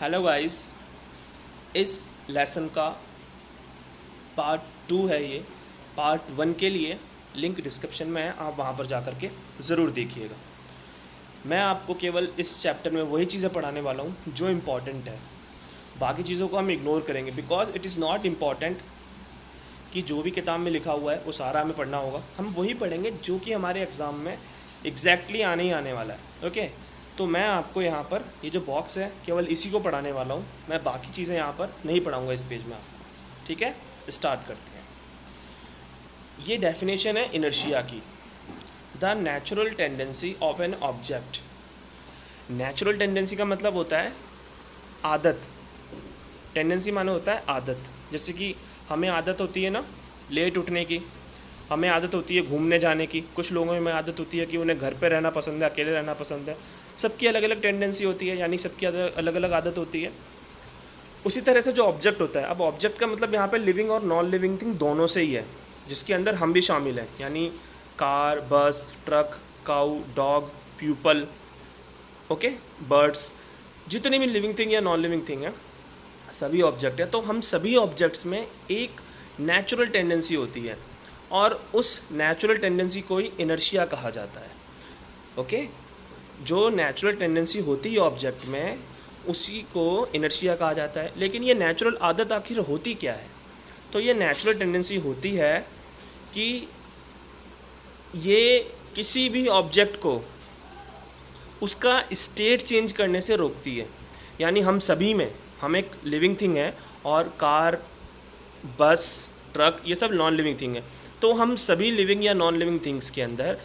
Hello guys, इस lesson का part 2 है ये। पार्ट 1 के लिए लिंक डिस्क्रिप्शन में है, आप वहाँ पर जा कर के ज़रूर देखिएगा। मैं आपको केवल इस चैप्टर में वही चीज़ें पढ़ाने वाला हूँ जो इम्पॉर्टेंट है। बाकी चीज़ों को हम इग्नोर करेंगे because it is not important कि जो भी किताब में लिखा हुआ है वो सारा हमें पढ़ना होगा। हम वही पढ़ेंगे जो कि हमारे एग्ज़ाम में एग्जैक्टली आने ही आने वाला है। ओके, तो मैं आपको यहाँ पर ये जो बॉक्स है केवल इसी को पढ़ाने वाला हूँ। मैं बाकी चीज़ें यहाँ पर नहीं पढ़ाऊँगा इस पेज में आपको। ठीक है, स्टार्ट करते हैं। ये डेफिनेशन है इनर्शिया की। The natural tendency of an object. Natural tendency का मतलब होता है आदत। टेंडेंसी माने होता है आदत। जैसे कि हमें आदत होती है ना लेट उठने की, हमें आदत होती है घूमने जाने की, कुछ लोगों में आदत होती है कि उन्हें घर पे रहना पसंद है, अकेले रहना पसंद है। सबकी अलग अलग टेंडेंसी होती है, यानी सबकी अलग अलग आदत होती है। उसी तरह से जो ऑब्जेक्ट होता है, अब ऑब्जेक्ट का मतलब यहाँ पे लिविंग और नॉन लिविंग थिंग दोनों से ही है, जिसके अंदर हम भी शामिल हैं, यानी कार, बस, ट्रक, काऊ, डॉग, प्यूपल, ओके, बर्ड्स, जितनी भी लिविंग थिंग या नॉन लिविंग थिंग है सभी ऑब्जेक्ट है। तो हम सभी ऑब्जेक्ट्स में एक नेचुरल टेंडेंसी होती है और उस नेचुरल टेंडेंसी को ही इनर्शिया कहा जाता है। ओके, जो नेचुरल टेंडेंसी होती है ऑब्जेक्ट में उसी को इनर्शिया कहा जाता है। लेकिन ये नेचुरल आदत आखिर होती क्या है? तो ये नेचुरल टेंडेंसी होती है कि ये किसी भी ऑब्जेक्ट को उसका स्टेट चेंज करने से रोकती है। यानी हम सभी में, हम एक लिविंग थिंग है और कार, बस, ट्रक, ये सब नॉन लिविंग थिंग है। तो हम सभी लिविंग या नॉन लिविंग थिंग्स के अंदर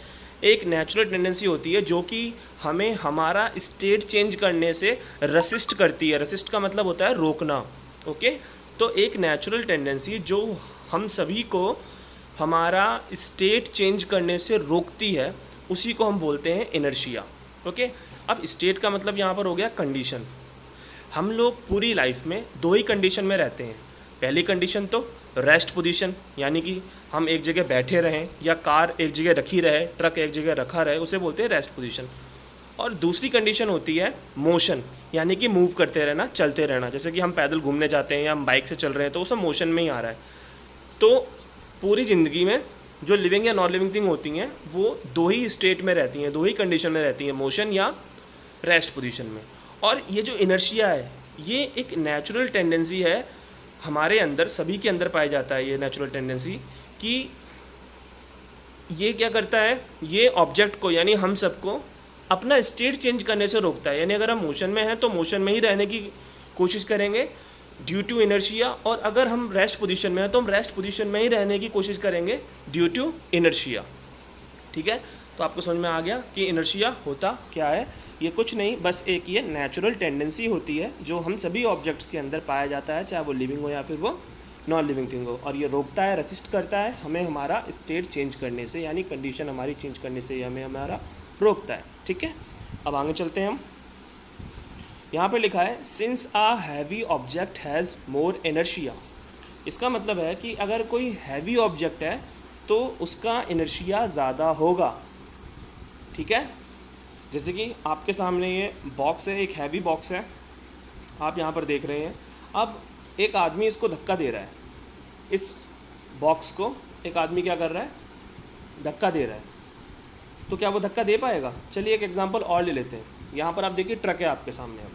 एक नेचुरल टेंडेंसी होती है जो कि हमें हमारा स्टेट चेंज करने से रसिस्ट करती है। रसिस्ट का मतलब होता है रोकना। ओके, तो एक नेचुरल टेंडेंसी जो हम सभी को हमारा स्टेट चेंज करने से रोकती है उसी को हम बोलते हैं इनर्शिया। ओके, अब स्टेट का मतलब यहाँ पर हो गया कंडीशन। हम लोग पूरी लाइफ में दो ही कंडीशन में रहते हैं। पहली कंडीशन तो रेस्ट पोजीशन, यानी कि हम एक जगह बैठे रहें या कार एक जगह रखी रहे, ट्रक एक जगह रखा रहे, उसे बोलते हैं रेस्ट पोजीशन। और दूसरी कंडीशन होती है मोशन, यानी कि मूव करते रहना, चलते रहना। जैसे कि हम पैदल घूमने जाते हैं या हम बाइक से चल रहे हैं तो वो सब मोशन में ही आ रहा है। तो पूरी ज़िंदगी में जो लिविंग या नॉन लिविंग थिंग होती हैं वो दो ही स्टेट में रहती हैं, दो ही कंडीशन में रहती हैं, मोशन या रेस्ट पोजीशन में। और ये जो इनर्शिया है ये एक नेचुरल टेंडेंसी है हमारे अंदर, सभी के अंदर पाया जाता है ये नेचुरल टेंडेंसी कि ये क्या करता है, ये ऑब्जेक्ट को यानी हम सबको अपना स्टेट चेंज करने से रोकता है। यानी अगर हम मोशन में हैं तो मोशन में ही रहने की कोशिश करेंगे ड्यू टू इनर्शिया, और अगर हम रेस्ट पोजीशन में हैं तो हम रेस्ट पोजीशन में ही रहने की कोशिश करेंगे ड्यू टू इनर्शिया। ठीक है, तो आपको समझ में आ गया कि इनर्शिया होता क्या है। ये कुछ नहीं, बस एक ये नेचुरल टेंडेंसी होती है जो हम सभी ऑब्जेक्ट्स के अंदर पाया जाता है, चाहे वो लिविंग हो या फिर वो नॉन लिविंग थिंग हो। और ये रोकता है, रेसिस्ट करता है हमें हमारा स्टेट चेंज करने से, यानी कंडीशन हमारी चेंज करने से हमें हमारा रोकता है। ठीक है, अब आगे चलते हैं हम। यहाँ पे लिखा है since a heavy object has more inertia. इसका मतलब है कि अगर कोई हैवी ऑब्जेक्ट है तो उसका इनर्शिया ज़्यादा होगा। ठीक है, जैसे कि आपके सामने ये बॉक्स है, एक हैवी बॉक्स है, आप यहाँ पर देख रहे हैं। अब एक आदमी इसको धक्का दे रहा है, इस बॉक्स को एक आदमी क्या कर रहा है, धक्का दे रहा है। तो क्या वो धक्का दे पाएगा? चलिए एक एग्जांपल और ले लेते हैं। यहाँ पर आप देखिए ट्रक है आपके सामने।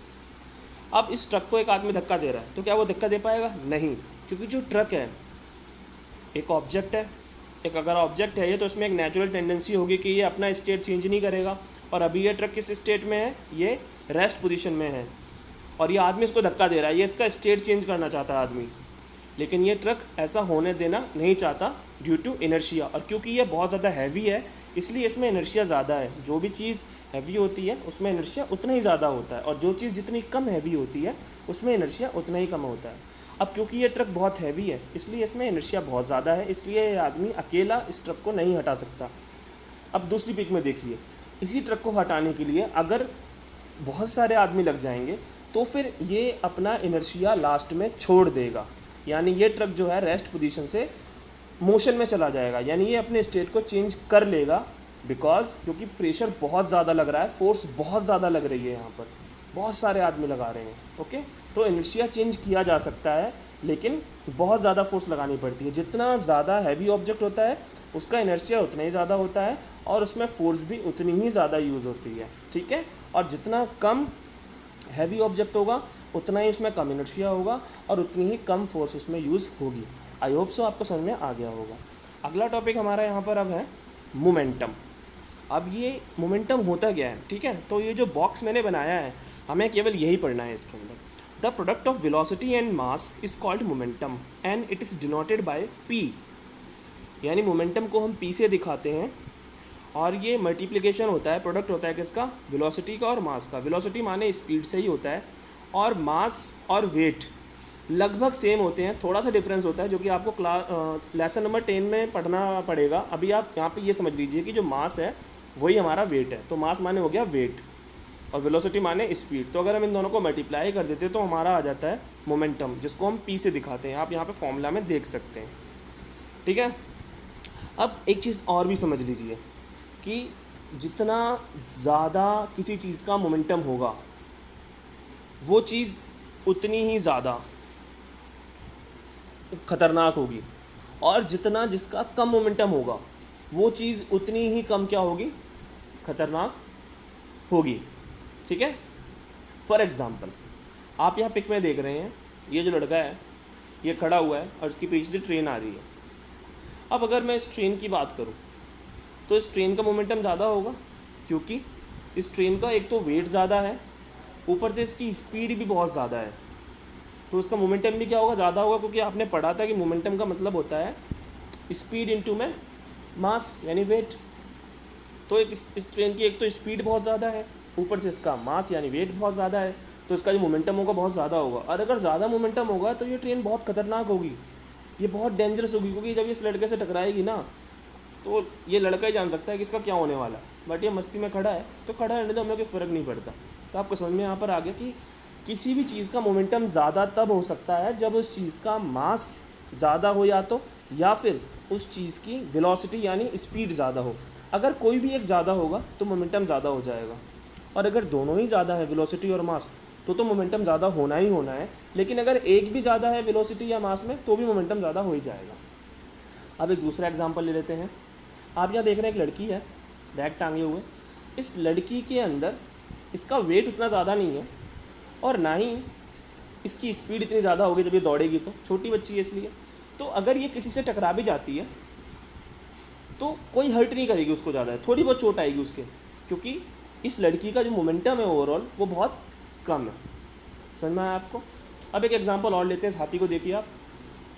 अब इस ट्रक को एक आदमी धक्का दे रहा है तो क्या वो धक्का दे पाएगा? नहीं, क्योंकि जो ट्रक है एक ऑब्जेक्ट है। एक अगर ऑब्जेक्ट है ये तो इसमें एक नेचुरल टेंडेंसी होगी कि ये अपना स्टेट चेंज नहीं करेगा। और अभी ये ट्रक किस स्टेट में है? ये रेस्ट पोजीशन में है। और ये आदमी इसको धक्का दे रहा है, ये इसका स्टेट चेंज करना चाहता है आदमी, लेकिन ये ट्रक ऐसा होने देना नहीं चाहता ड्यू टू इनर्शिया। और क्योंकि ये बहुत ज़्यादा हैवी है इसलिए इसमें इनर्शिया ज़्यादा है। जो भी चीज़ हैवी होती है उसमें इनर्शिया उतना ही ज़्यादा होता है, और जो चीज़ जितनी कम हैवी होती है उसमें इनर्शिया उतना ही कम होता है। अब क्योंकि ये ट्रक बहुत हैवी है इसलिए इसमें इनर्शिया बहुत ज़्यादा है, इसलिए ये आदमी अकेला इस ट्रक को नहीं हटा सकता। अब दूसरी पिक में देखिए, इसी ट्रक को हटाने के लिए अगर बहुत सारे आदमी लग जाएंगे तो फिर ये अपना इनर्शिया लास्ट में छोड़ देगा, यानी ये ट्रक जो है रेस्ट पोजीशन से मोशन में चला जाएगा, यानी ये अपने स्टेट को चेंज कर लेगा। बिकॉज क्योंकि प्रेशर बहुत ज़्यादा लग रहा है, फोर्स बहुत ज़्यादा लग रही है यहाँ पर, बहुत सारे आदमी लगा रहे हैं, ओके। तो इनर्शिया चेंज किया जा सकता है, लेकिन बहुत ज़्यादा फोर्स लगानी पड़ती है। जितना ज़्यादा हैवी ऑब्जेक्ट होता है उसका इनर्शिया उतना ही ज़्यादा होता है और उसमें फोर्स भी उतनी ही ज़्यादा यूज़ होती है, ठीक है। और जितना कम हैवी ऑब्जेक्ट होगा उतना ही उसमें कम इनर्शिया होगा और उतनी ही कम फोर्स उसमें यूज़ होगी। आई होप सो आपको समझ में आ गया होगा। अगला टॉपिक हमारा यहाँ पर अब है मोमेंटम। अब ये मोमेंटम होता क्या है, ठीक है। तो ये जो बॉक्स मैंने बनाया है हमें केवल यही पढ़ना है इसके अंदर। The product of velocity and mass is called momentum and it is denoted by P. यानी मोमेंटम को हम पी से दिखाते हैं और ये मल्टीप्लिकेशन होता है, प्रोडक्ट होता है किसका, वेलोसिटी का और मास का। वेलोसिटी माने स्पीड से ही होता है और मास और वेट लगभग सेम होते हैं, थोड़ा सा डिफरेंस होता है जो कि आपको लेसन नंबर 10 में पढ़ना पड़ेगा। अभी आप यहाँ पे ये समझ लीजिए कि जो मास है वही हमारा वेट है। तो मास माने हो गया वेट और वेलोसिटी माने स्पीड। तो अगर हम इन दोनों को मल्टीप्लाई कर देते तो हमारा आ जाता है मोमेंटम, जिसको हम पी से दिखाते हैं। आप यहाँ पे फॉर्मूला में देख सकते हैं, ठीक है। अब एक चीज़ और भी समझ लीजिए कि जितना ज़्यादा किसी चीज़ का मोमेंटम होगा वो चीज़ उतनी ही ज़्यादा खतरनाक होगी, और जितना जिसका कम मोमेंटम होगा वो चीज़ उतनी ही कम क्या होगी, खतरनाक होगी, ठीक है। फॉर एग्ज़ाम्पल आप यहाँ पिक में देख रहे हैं, ये जो लड़का है ये खड़ा हुआ है और इसके पीछे से ट्रेन आ रही है। अब अगर मैं इस ट्रेन की बात करूँ तो इस ट्रेन का मोमेंटम ज़्यादा होगा, क्योंकि इस ट्रेन का एक तो वेट ज़्यादा है, ऊपर से इसकी स्पीड भी बहुत ज़्यादा है। तो उसका मोमेंटम भी क्या होगा, ज़्यादा होगा, क्योंकि आपने पढ़ा था कि मोमेंटम का मतलब होता है स्पीड इनटू में मास यानी वेट। तो इस ट्रेन की एक तो स्पीड बहुत ज़्यादा है, ऊपर से इसका मास यानी वेट बहुत ज़्यादा है, तो इसका जो मोमेंटम होगा बहुत ज़्यादा होगा। और अगर ज़्यादा मोमेंटम होगा तो ये ट्रेन बहुत खतरनाक होगी, ये बहुत डेंजरस होगी, क्योंकि जब ये इस लड़के से टकराएगी ना तो ये लड़का ही जान सकता है कि इसका क्या होने वाला है। बट ये मस्ती में खड़ा है तो खड़ा रहने दो, हमें कोई फ़र्क नहीं पड़ता। तो आपको समझ में यहाँ पर आ गया कि किसी भी चीज़ का मोमेंटम ज़्यादा तब हो सकता है जब उस चीज़ का मास ज़्यादा हो, या फिर उस चीज़ की वेलोसिटी यानी स्पीड ज़्यादा हो। अगर कोई भी एक ज़्यादा होगा तो मोमेंटम ज़्यादा हो जाएगा, और अगर दोनों ही ज़्यादा है वेलोसिटी और मास तो मोमेंटम ज़्यादा होना ही होना है। लेकिन अगर एक भी ज़्यादा है वेलोसिटी या मास में तो भी मोमेंटम ज़्यादा हो ही जाएगा। अब एक दूसरा एग्जांपल ले लेते हैं। आप यहाँ देख रहे हैं एक लड़की है बैग टांगे हुए। इस लड़की के अंदर इसका वेट उतना ज़्यादा नहीं है और ना ही इसकी स्पीड इतनी ज़्यादा होगी जब ये दौड़ेगी, तो छोटी बच्ची है इसलिए। तो अगर ये किसी से टकरा भी जाती है तो कोई हर्ट नहीं करेगी उसको ज़्यादा, थोड़ी बहुत चोट आएगी उसके, क्योंकि इस लड़की का जो मोमेंटम है ओवरऑल वो बहुत कम है। समझ में आया आपको। अब एक एग्जांपल और लेते हैं। इस हाथी को देखिए आप,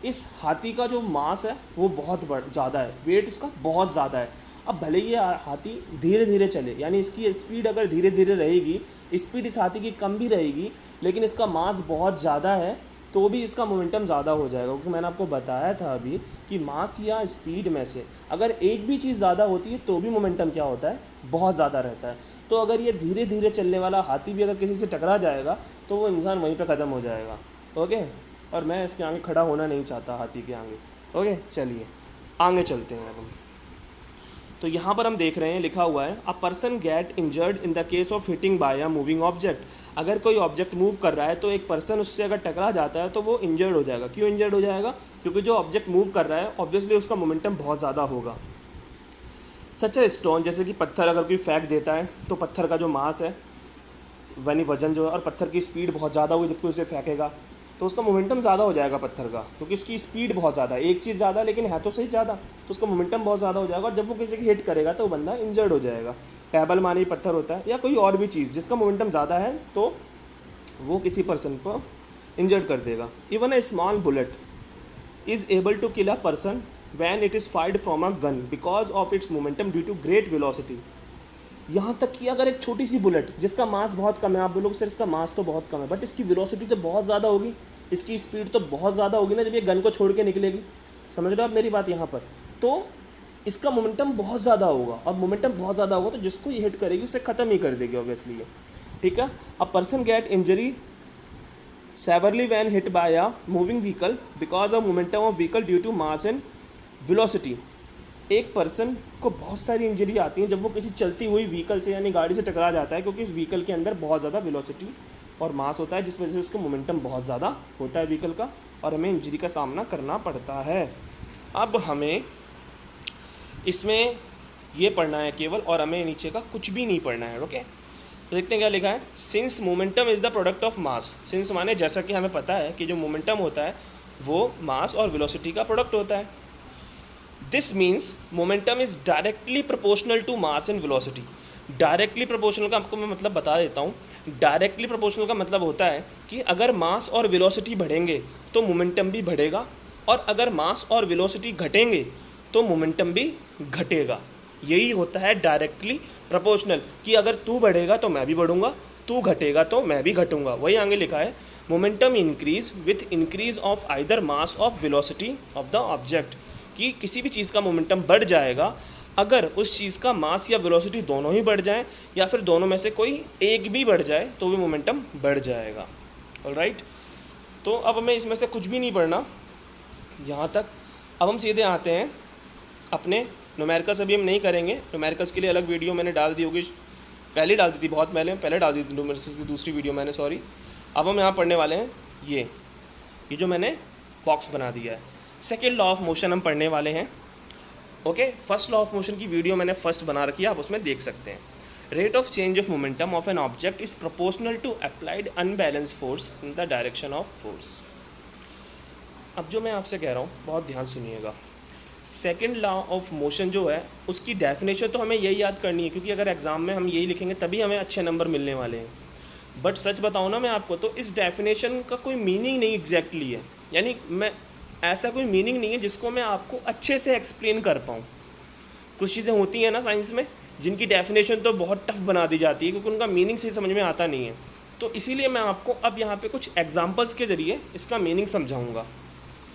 इस हाथी का जो मास है वो बहुत ज़्यादा है, वेट इसका बहुत ज़्यादा है। अब भले ये हाथी धीरे धीरे चले, यानी इसकी स्पीड अगर धीरे धीरे रहेगी, स्पीड इस हाथी की कम भी रहेगी, लेकिन इसका मास बहुत ज़्यादा है तो भी इसका मोमेंटम ज़्यादा हो जाएगा। क्योंकि मैंने आपको बताया था अभी कि मास या स्पीड में से अगर एक भी चीज़ ज़्यादा होती है तो भी मोमेंटम क्या होता है, बहुत ज़्यादा रहता है। तो अगर ये धीरे धीरे चलने वाला हाथी भी अगर किसी से टकरा जाएगा तो वो इंसान वहीं पर ख़त्म हो जाएगा, ओके। और मैं इसके आगे खड़ा होना नहीं चाहता हाथी के आगे, ओके। चलिए आगे चलते हैं अब हम। तो यहाँ पर हम देख रहे हैं लिखा हुआ है a person get injured in the case of hitting by a moving object. अगर कोई ऑब्जेक्ट मूव कर रहा है तो एक पर्सन उससे अगर टकरा जाता है तो वो इंजर्ड हो जाएगा। क्यों इंजर्ड हो जाएगा? क्योंकि जो ऑब्जेक्ट मूव कर रहा है ऑब्वियसली उसका मोमेंटम बहुत ज़्यादा होगा। सच है स्टोन, जैसे कि पत्थर अगर कोई फेंक देता है तो पत्थर का जो मास है यानी वजन जो है, और पत्थर की स्पीड बहुत ज़्यादा हुई जबकि उसे फेंकेगा तो उसका मोमेंटम ज़्यादा हो जाएगा पत्थर का, क्योंकि उसकी स्पीड बहुत ज़्यादा है। एक चीज़ ज़्यादा लेकिन है तो सही ज़्यादा, तो उसका मोमेंटम बहुत ज़्यादा हो जाएगा और जब वो किसी की हिट करेगा तो वो बंदा इंजर्ड हो जाएगा। पेबल माने ही पत्थर होता है या कोई और भी चीज़ जिसका मोमेंटम ज़्यादा है तो वो किसी पर्सन को इंजर्ड कर देगा। Even a small bullet is able to kill a person when it is fired from a gun because of its momentum due to great velocity. यहाँ तक कि अगर एक छोटी सी बुलेट जिसका मास बहुत कम है, आप बोलोगे सर इसका मास तो बहुत कम है, बट इसकी वेलोसिटी तो बहुत ज़्यादा होगी, इसकी स्पीड तो बहुत ज़्यादा होगी ना जब ये गन को छोड़ के निकलेगी। समझ रहे हो आप मेरी बात यहाँ पर? तो इसका मोमेंटम बहुत ज़्यादा होगा, और मोमेंटम बहुत ज़्यादा होगा तो जिसको ये हिट करेगी उसे ख़त्म ही कर देगी ऑब्वियसली ये, ठीक है। A person gate injury severely when hit by a moving vehicle because of momentum of vehicle due to mass and velocity। एक पर्सन को बहुत सारी इंजरी आती हैं जब वो किसी चलती हुई व्हीकल से यानी गाड़ी से टकरा जाता है, क्योंकि उस व्हीकल के अंदर बहुत ज़्यादा वेलोसिटी और मास होता है, जिस वजह से उसका मोमेंटम बहुत ज़्यादा होता है व्हीकल का, और हमें इंजरी का सामना करना पड़ता है। अब हमें इसमें ये पढ़ना है केवल, और हमें नीचे का कुछ भी नहीं पढ़ना है। ओके, तो देखते हैं क्या लिखा है। Since momentum is the product of mass, since माने जैसा कि हमें पता है कि जो मोमेंटम होता है वो मास और वेलोसिटी का प्रोडक्ट होता है। This means momentum is directly proportional to mass and velocity. Directly proportional का आपको मैं मतलब बता देता हूँ। डायरेक्टली प्रोपोर्शनल का मतलब होता है कि अगर मास और वेलोसिटी बढ़ेंगे तो मोमेंटम भी बढ़ेगा, और अगर मास और वेलोसिटी घटेंगे तो मोमेंटम भी घटेगा। यही होता है डायरेक्टली प्रोपोर्शनल, कि अगर तू बढ़ेगा तो मैं भी बढ़ूंगा, तू घटेगा तो मैं भी घटूंगा। वही आगे लिखा है, momentum increase with increase of either mass of velocity of the object, कि किसी भी चीज़ का मोमेंटम बढ़ जाएगा अगर उस चीज़ का मास या वेलोसिटी दोनों ही बढ़ जाए, या फिर दोनों में से कोई एक भी बढ़ जाए तो भी मोमेंटम बढ़ जाएगा। ऑलराइट, तो अब हमें इसमें से कुछ भी नहीं पढ़ना यहाँ तक। अब हम सीधे आते हैं अपने न्यूमेरिकल्स। अभी हम नहीं करेंगे, न्यूमेरिकल्स के लिए अलग वीडियो मैंने डाल दी होगी, पहले डाल दी थी, बहुत पहले डाल दी थी न्यूमेरिकल्स की दूसरी वीडियो मैंने, सॉरी। अब हम यहाँ पढ़ने वाले हैं ये जो मैंने बॉक्स बना दिया है। सेकेंड लॉ ऑफ मोशन हम पढ़ने वाले हैं। Okay, first law of motion की वीडियो मैंने फर्स्ट बना रखी है, आप उसमें देख सकते हैं। Rate of change of momentum of an object is proportional to applied unbalance force in the direction of force. अब जो मैं आपसे कह रहा हूँ बहुत ध्यान सुनिएगा। सेकेंड लॉ ऑफ मोशन जो है उसकी डेफिनेशन तो हमें यही याद करनी है, क्योंकि अगर एग्जाम में हम यही लिखेंगे तभी हमें अच्छे नंबर मिलने वाले हैं। बट सच बताऊँ ना मैं आपको, तो इस डेफिनेशन का कोई मीनिंग नहीं एग्जैक्टली है, यानी मैं ऐसा कोई मीनिंग नहीं है जिसको मैं आपको अच्छे से एक्सप्लेन कर पाऊँ। कुछ चीज़ें होती हैं ना साइंस में जिनकी डेफिनेशन तो बहुत टफ बना दी जाती है, क्योंकि उनका मीनिंग सही समझ में आता नहीं है। तो इसीलिए मैं आपको अब यहाँ पे कुछ एग्जांपल्स के ज़रिए इसका मीनिंग समझाऊंगा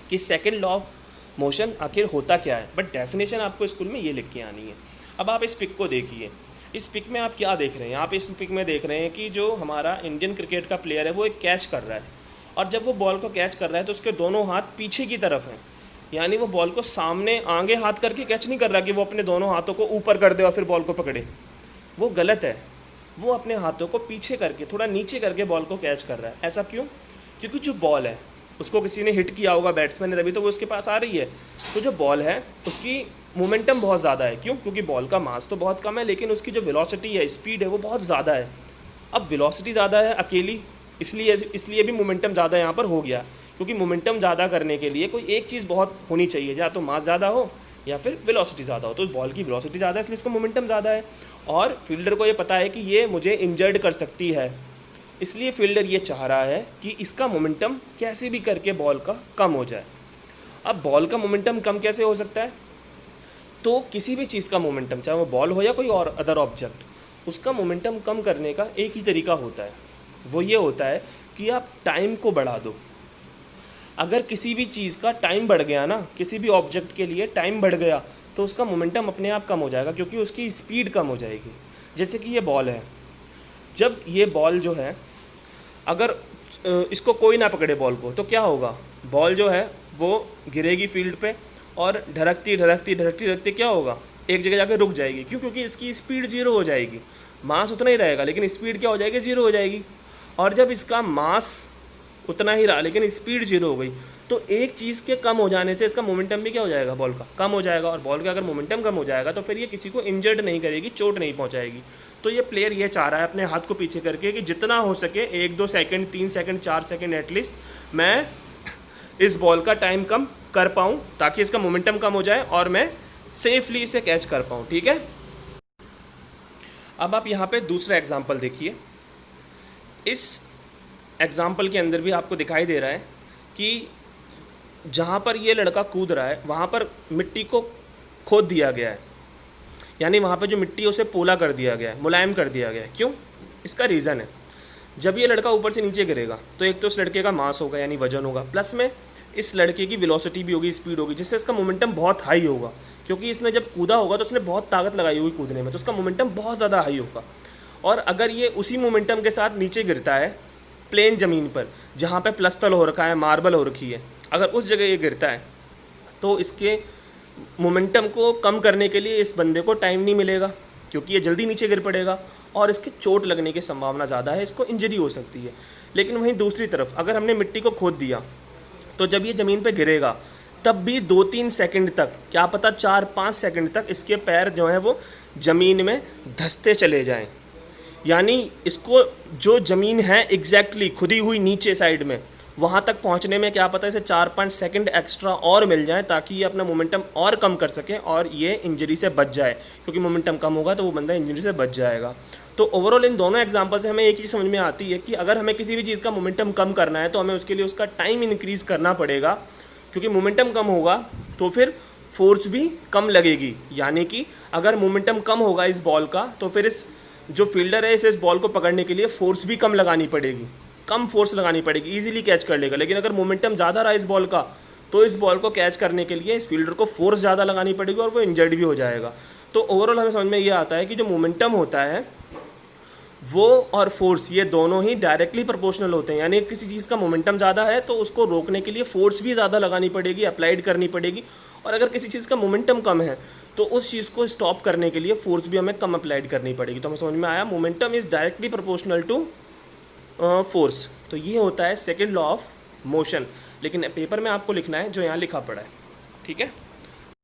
कि सेकंड लॉ ऑफ मोशन आखिर होता क्या है। बट डेफिनेशन आपको स्कूल में ये लिख के आनी है। अब आप इस पिक को देखिए, इस पिक में आप क्या देख रहे हैं? आप इस पिक में देख रहे हैं कि जो हमारा इंडियन क्रिकेट का प्लेयर है वो एक कैच कर रहा है, और जब वो बॉल को कैच कर रहा है तो उसके दोनों हाथ पीछे की तरफ हैं, यानी वो बॉल को सामने आगे हाथ करके कैच नहीं कर रहा कि वो अपने दोनों हाथों को ऊपर कर दे और फिर बॉल को पकड़े, वो गलत है। वो अपने हाथों को पीछे करके थोड़ा नीचे करके बॉल को कैच कर रहा है। ऐसा क्यों? क्योंकि जो बॉल है उसको किसी ने हिट किया होगा, बैट्समैन ने, तभी तो वो उसके पास आ रही है। तो जो बॉल है उसकी मोमेंटम बहुत ज़्यादा है। क्यों? क्योंकि बॉल का मास तो बहुत कम है, लेकिन उसकी जो वेलोसिटी है, स्पीड है, वो बहुत ज़्यादा है। अब वेलोसिटी ज़्यादा है अकेली, इसलिए भी मोमेंटम ज़्यादा यहाँ पर हो गया, क्योंकि मोमेंटम ज़्यादा करने के लिए कोई एक चीज़ बहुत होनी चाहिए, या तो मास ज़्यादा हो या फिर वेलोसिटी ज़्यादा हो। तो बॉल की वेलोसिटी ज़्यादा है इसलिए इसको मोमेंटम ज़्यादा है, और फील्डर को ये पता है कि ये मुझे इंजर्ड कर सकती है, इसलिए फील्डर ये चाह रहा है कि इसका मोमेंटम कैसे भी करके बॉल का कम हो जाए। अब बॉल का मोमेंटम कम कैसे हो सकता है? तो किसी भी चीज़ का मोमेंटम, चाहे वो बॉल हो या कोई और अदर ऑब्जेक्ट, उसका मोमेंटम कम करने का एक ही तरीका होता है, वो ये होता है कि आप टाइम को बढ़ा दो। अगर किसी भी चीज़ का टाइम बढ़ गया ना, किसी भी ऑब्जेक्ट के लिए टाइम बढ़ गया, तो उसका मोमेंटम अपने आप कम हो जाएगा, क्योंकि उसकी स्पीड कम हो जाएगी। जैसे कि ये बॉल है, जब ये बॉल जो है, अगर इसको कोई ना पकड़े बॉल को, तो क्या होगा? बॉल जो है वो गिरेगी फील्ड पे, और ढरकती क्या होगा? एक जगह जाकर रुक जाएगी। क्यों? क्योंकि इसकी स्पीड ज़ीरो हो जाएगी। मास उतना ही रहेगा लेकिन स्पीड क्या हो जाएगी? ज़ीरो हो जाएगी। और जब इसका मास उतना ही रहा लेकिन स्पीड ज़ीरो हो गई, तो एक चीज़ के कम हो जाने से इसका मोमेंटम भी क्या हो जाएगा? बॉल का कम हो जाएगा। और बॉल का अगर मोमेंटम कम हो जाएगा तो फिर ये किसी को इंजर्ड नहीं करेगी, चोट नहीं पहुंचाएगी। तो ये प्लेयर ये चाह रहा है अपने हाथ को पीछे करके कि जितना हो सके 1-2 सेकंड, 3 सेकंड, 4 सेकंड एटलीस्ट मैं इस बॉल का टाइम कम कर पाऊँ, ताकि इसका मोमेंटम कम हो जाए और मैं सेफली इसे कैच कर पाऊँ। ठीक है, अब आप यहाँ पे दूसरा एग्जाम्पल देखिए। इस एग्जाम्पल के अंदर भी आपको दिखाई दे रहा है कि जहाँ पर ये लड़का कूद रहा है वहाँ पर मिट्टी को खोद दिया गया है, यानी वहाँ पे जो मिट्टी है उसे पोला कर दिया गया है, मुलायम कर दिया गया है। क्यों? इसका रीज़न है, जब ये लड़का ऊपर से नीचे गिरेगा तो एक तो इस लड़के का मास होगा यानी वजन होगा, प्लस में इस लड़के की वेलोसिटी भी होगी, स्पीड होगी, जिससे इसका मोमेंटम बहुत हाई होगा। क्योंकि इसने जब कूदा होगा तो उसने बहुत ताकत लगाई होगी कूदने में, तो उसका मोमेंटम बहुत ज़्यादा हाई होगा। और अगर ये उसी मोमेंटम के साथ नीचे गिरता है प्लेन ज़मीन पर, जहाँ पे प्लस्तल हो रखा है, मार्बल हो रखी है, अगर उस जगह ये गिरता है तो इसके मोमेंटम को कम करने के लिए इस बंदे को टाइम नहीं मिलेगा, क्योंकि ये जल्दी नीचे गिर पड़ेगा और इसकी चोट लगने की संभावना ज़्यादा है, इसको इंजरी हो सकती है। लेकिन वहीं दूसरी तरफ अगर हमने मिट्टी को खोद दिया तो जब ये ज़मीन पे गिरेगा तब भी 2-3 सेकंड तक, क्या पता 4-5 सेकंड तक इसके पैर जो हैं वो ज़मीन में धंसते चले जाएं। यानी इसको जो ज़मीन है एग्जैक्टली खुदी हुई नीचे साइड में, वहाँ तक पहुँचने में क्या पता इसे 4-5 सेकंड एक्स्ट्रा और मिल जाए, ताकि ये अपना मोमेंटम और कम कर सके और ये इंजरी से बच जाए, क्योंकि मोमेंटम कम होगा तो वो बंदा इंजरी से बच जाएगा। तो ओवरऑल इन दोनों एग्जांपल से हमें एक चीज़ समझ में आती है कि अगर हमें किसी भी चीज़ का मोमेंटम कम करना है तो हमें उसके लिए उसका टाइम इंक्रीज़ करना पड़ेगा, क्योंकि मोमेंटम कम होगा तो फिर फोर्स भी कम लगेगी। यानी कि अगर मोमेंटम कम होगा इस बॉल का तो फिर इस जो फील्डर है इसे इस बॉल को पकड़ने के लिए फोर्स भी कम लगानी पड़ेगी, कम फोर्स लगानी पड़ेगी, इजीली कैच कर लेगा। लेकिन अगर मोमेंटम ज़्यादा रहा इस बॉल का तो इस बॉल को कैच करने के लिए इस फील्डर को फोर्स ज़्यादा लगानी पड़ेगी और वो इंजर्ड भी हो जाएगा। तो ओवरऑल हमें समझ में ये आता है कि जो मोमेंटम होता है वो और फोर्स ये दोनों ही डायरेक्टली प्रोपोर्शनल होते हैं। यानी किसी चीज़ का मोमेंटम ज़्यादा है तो उसको रोकने के लिए फोर्स भी ज़्यादा लगानी पड़ेगी, अप्लाइड करनी पड़ेगी, और अगर किसी चीज़ का मोमेंटम कम है तो उस चीज़ को स्टॉप करने के लिए फोर्स भी हमें कम अप्लाइड करनी पड़ेगी। तो हमें समझ में आया momentum is directly proportional to force. तो ये होता है सेकेंड लॉ ऑफ मोशन, लेकिन पेपर में आपको लिखना है जो यहाँ लिखा पड़ा है। ठीक है।